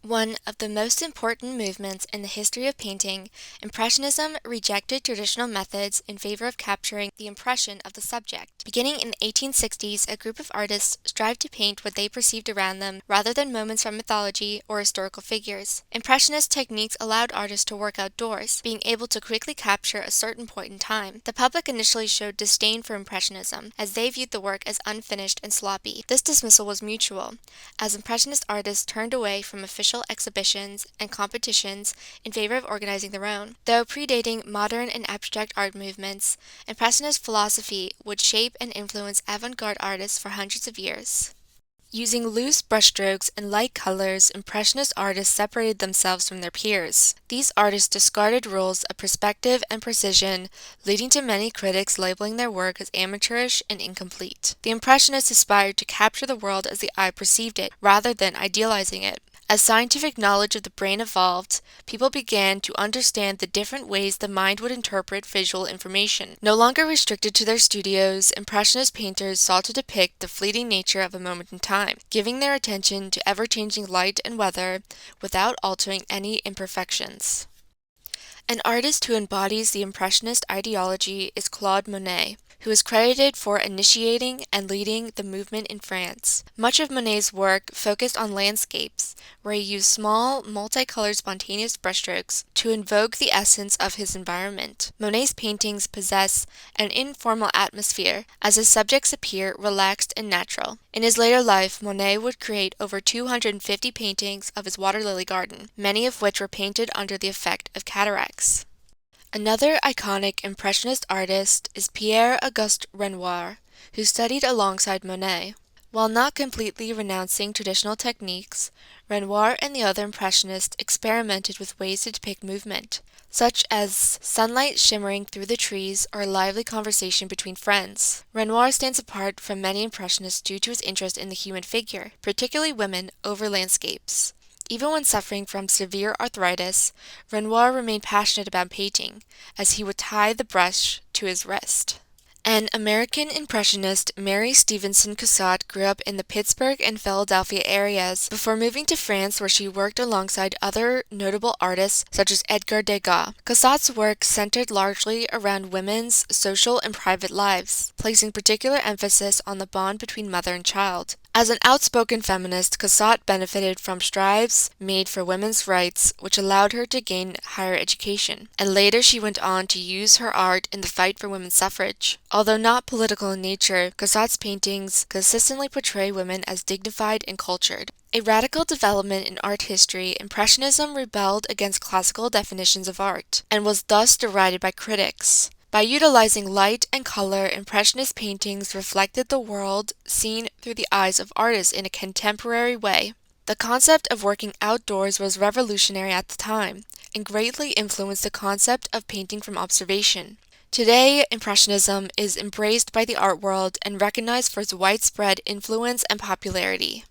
One of the most important movements in the history of painting, Impressionism rejected traditional methods in favor of capturing the impression of the subject. Beginning in the 1860s, a group of artists strived to paint what they perceived around them rather than moments from mythology or historical figures. Impressionist techniques allowed artists to work outdoors, being able to quickly capture a certain point in time. The public initially showed disdain for Impressionism, as they viewed the work as unfinished and sloppy. This dismissal was mutual, as Impressionist artists turned away from official exhibitions and competitions in favor of organizing their own. Though predating modern and abstract art movements, Impressionist philosophy would shape and influence avant-garde artists for hundreds of years. Using loose brushstrokes and light colors, Impressionist artists separated themselves from their peers. These artists discarded rules of perspective and precision, leading to many critics labeling their work as amateurish and incomplete. The Impressionists aspired to capture the world as the eye perceived it, rather than idealizing it. As scientific knowledge of the brain evolved, people began to understand the different ways the mind would interpret visual information. No longer restricted to their studios, Impressionist painters sought to depict the fleeting nature of a moment in time, giving their attention to ever-changing light and weather without altering any imperfections. An artist who embodies the Impressionist ideology is Claude Monet, who is credited for initiating and leading the movement in France. Much of Monet's work focused on landscapes, where he used small, multicolored spontaneous brushstrokes to invoke the essence of his environment. Monet's paintings possess an informal atmosphere, as his subjects appear relaxed and natural. In his later life, Monet would create over 250 paintings of his water lily garden, many of which were painted under the effect of cataracts. Another iconic Impressionist artist is Pierre-Auguste Renoir, who studied alongside Monet. While not completely renouncing traditional techniques, Renoir and the other Impressionists experimented with ways to depict movement, such as sunlight shimmering through the trees or a lively conversation between friends. Renoir stands apart from many Impressionists due to his interest in the human figure, particularly women, over landscapes. Even when suffering from severe arthritis, Renoir remained passionate about painting, as he would tie the brush to his wrist. An American Impressionist, Mary Stevenson Cassatt, grew up in the Pittsburgh and Philadelphia areas before moving to France, where she worked alongside other notable artists such as Edgar Degas. Cassatt's work centered largely around women's social and private lives, placing particular emphasis on the bond between mother and child. As an outspoken feminist, Cassatt benefited from strides made for women's rights, which allowed her to gain higher education, and later she went on to use her art in the fight for women's suffrage. Although not political in nature, Cassatt's paintings consistently portray women as dignified and cultured. A radical development in art history, Impressionism rebelled against classical definitions of art, and was thus derided by critics. By utilizing light and color, Impressionist paintings reflected the world seen through the eyes of artists in a contemporary way. The concept of working outdoors was revolutionary at the time, and greatly influenced the concept of painting from observation. Today, Impressionism is embraced by the art world and recognized for its widespread influence and popularity.